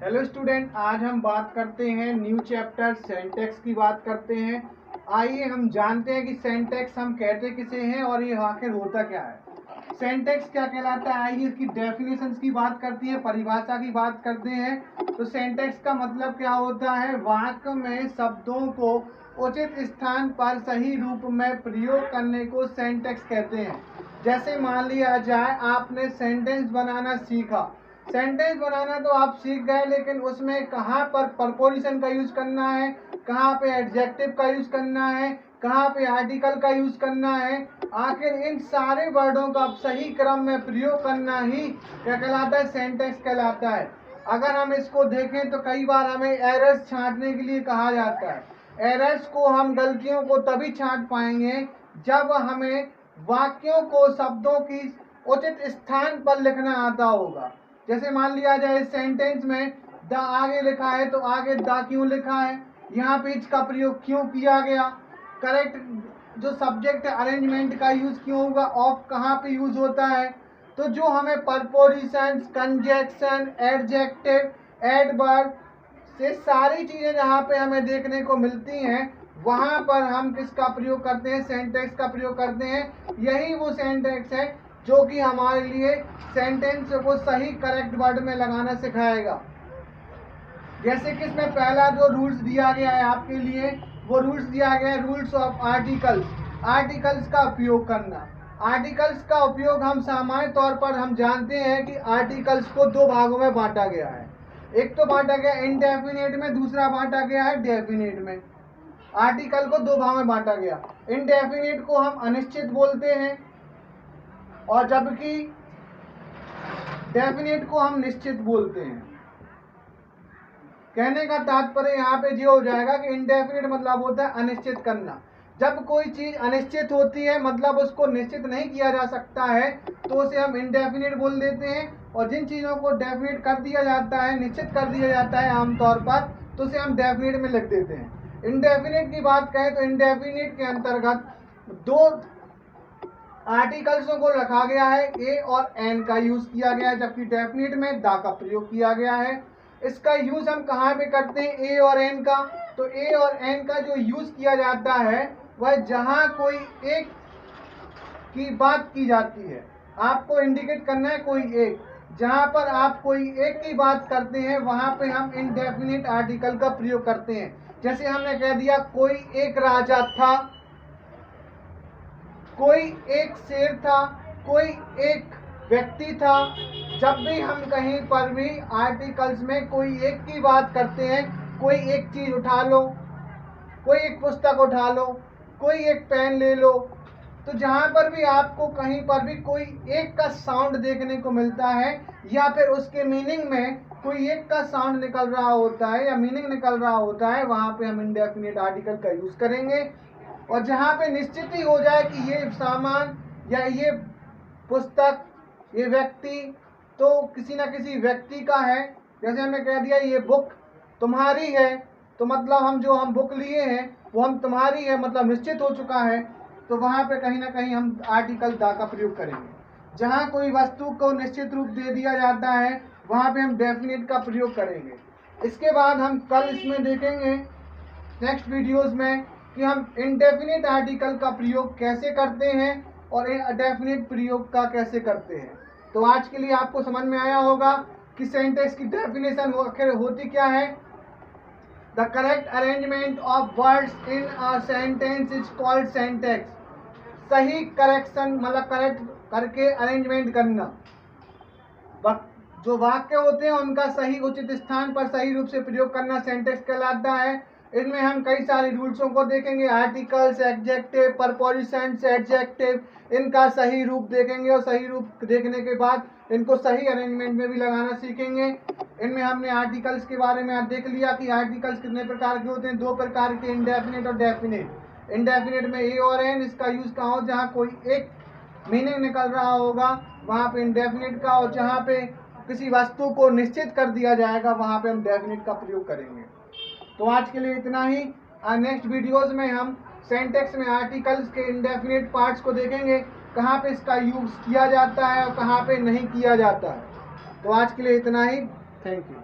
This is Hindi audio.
हेलो स्टूडेंट, आज हम बात करते हैं न्यू चैप्टर सिंटैक्स की बात करते हैं। आइए हम जानते हैं कि सिंटैक्स हम कहते किसे हैं और ये आखिर होता क्या है। सिंटैक्स क्या कहलाता है, आइए इसकी डेफिनेशंस की बात करती है, परिभाषा की बात करते हैं। तो सिंटैक्स का मतलब क्या होता है, वाक्य में शब्दों को उचित स्थान पर सही रूप में प्रयोग करने को सिंटैक्स कहते हैं। जैसे मान लिया जाए आपने सेंटेंस बनाना सीखा, सेंटेंस बनाना तो आप सीख गए, लेकिन उसमें कहाँ पर प्रपोजिशन का यूज करना है, कहाँ पे एडजेक्टिव का यूज करना है, कहाँ पे आर्टिकल का यूज करना है, आखिर इन सारे वर्डों का सही क्रम में प्रयोग करना ही क्या कहलाता है, सेंटेंस कहलाता है। अगर हम इसको देखें तो कई बार हमें एरर्स छांटने के लिए कहा जाता है। एरर्स को हम गलतियों को तभी छांट पाएंगे जब हमें वाक्यों को शब्दों की उचित स्थान पर लिखना आता होगा। जैसे मान लिया जाए सेंटेंस में द आगे लिखा है तो आगे द क्यों लिखा है, यहाँ पे इसका प्रयोग क्यों किया गया, करेक्ट जो सब्जेक्ट अरेंजमेंट का यूज क्यों होगा, ऑफ कहाँ पे यूज होता है। तो जो हमें प्रपोजिशन, कंजक्शन, एडजेक्टिव, एडवर्ब से सारी चीजें जहाँ पे हमें देखने को मिलती हैं, वहां पर हम किसका प्रयोग करते हैं, सेंटेंस का प्रयोग करते हैं। यही वो सेंटेंस है जो कि हमारे लिए सेंटेंस को सही करेक्ट वर्ड में लगाना सिखाएगा। जैसे कि इसमें पहला जो रूल्स दिया गया है आपके लिए, वो रूल्स दिया गया है रूल्स ऑफ आर्टिकल्स। आर्टिकल्स का उपयोग करना। आर्टिकल्स का उपयोग हम सामान्य तौर पर हम जानते हैं कि आर्टिकल्स को दो भागों में बांटा गया है। एक तो बांटा गया इनडेफिनेट में, दूसरा बांटा गया है डेफिनेट में। आर्टिकल को दो भाग में बांटा गया। इनडेफिनेट को हम अनिश्चित बोलते हैं और जबकि डेफिनेट को हम निश्चित बोलते हैं। कहने का तात्पर्य यहाँ पे ये हो जाएगा कि इनडेफिनेट मतलब होता है अनिश्चित करना। जब कोई चीज अनिश्चित होती है, मतलब उसको निश्चित नहीं किया जा सकता है, तो उसे हम इनडेफिनेट बोल देते हैं। और जिन चीजों को डेफिनेट कर दिया जाता है, निश्चित कर दिया जाता है आमतौर पर, तो उसे हम डेफिनेट में लिख देते हैं। इनडेफिनेट की बात करें तो इनडेफिनेट के अंतर्गत दो आर्टिकल्सों को रखा गया है, ए और एन का यूज किया गया है, जबकि डेफिनेट में दा का प्रयोग किया गया है। इसका यूज हम कहाँ पे करते हैं, ए और एन का। तो ए और एन का जो यूज किया जाता है वह जहां कोई एक की बात की जाती है, आपको इंडिकेट करना है कोई एक, जहां पर आप कोई एक की बात करते हैं वहां पे हम इनडेफिनेट आर्टिकल का प्रयोग करते हैं। जैसे हमने कह दिया कोई एक राजा था, कोई एक शेर था, कोई एक व्यक्ति था। जब भी हम कहीं पर भी आर्टिकल्स में कोई एक की बात करते हैं, कोई एक चीज उठा लो, कोई एक पुस्तक उठा लो, कोई एक पेन ले लो, तो जहां पर भी आपको कहीं पर भी कोई एक का साउंड देखने को मिलता है या फिर उसके मीनिंग में कोई एक का साउंड निकल रहा होता है या मीनिंग निकल रहा होता है, वहां पे हम इनडेफिनेट आर्टिकल का यूज करेंगे। और जहां पे निश्चित ही हो जाए कि ये सामान या ये पुस्तक, ये व्यक्ति तो किसी न किसी व्यक्ति का है, जैसे हमने कह दिया ये बुक तुम्हारी है, तो मतलब हम बुक लिए हैं वो हम तुम्हारी है, मतलब निश्चित हो चुका है, तो वहां पे कहीं ना कहीं हम आर्टिकल दा का प्रयोग करेंगे। जहां कोई वस्तु को निश्चित रूप दे दिया जाता है वहां पे हम डेफिनेट का प्रयोग करेंगे। इसके बाद हम कल इसमें देखेंगे नेक्स्ट वीडियोस में कि हम इनडेफिनेट आर्टिकल का प्रयोग कैसे करते हैं और डेफिनेट प्रयोग का कैसे करते हैं। तो आज के लिए आपको समझ में आया होगा कि सेंटेंस की डेफिनेशन आखिर होती क्या है। The correct arrangement of words in a sentence is called sentence. सही करेक्शन मतलब करेक्ट करके अरेंजमेंट करना, जो वाक्य होते हैं उनका सही उचित स्थान पर सही रूप से प्रयोग करना सेंटेंस कहलाता है। इनमें हम कई सारे रूल्सों को देखेंगे, आर्टिकल्स, एडजेक्टिव, प्रपोजिशंस, एडजेक्टिव, इनका सही रूप देखेंगे और सही रूप देखने के बाद इनको सही अरेंजमेंट में भी लगाना सीखेंगे। इनमें हमने आर्टिकल्स के बारे में आज देख लिया कि आर्टिकल्स कितने प्रकार के होते हैं, दो प्रकार के, इनडेफिनेट और डेफिनेट। इनडेफिनेट में ए और एन, इसका यूज कहाँ हो, जहाँ कोई एक मीनिंग निकल रहा होगा वहां पे इनडेफिनेट का, और जहाँ पे किसी वस्तु को निश्चित कर दिया जाएगा वहां पे हम डेफिनेट का प्रयोग करेंगे। तो आज के लिए इतना ही। नेक्स्ट वीडियोस में हम सेंटेंस में आर्टिकल्स के इनडेफिनेट पार्ट्स को देखेंगे, कहाँ पे इसका यूज किया जाता है और कहाँ पे नहीं किया जाता है। तो आज के लिए इतना ही। Thank you.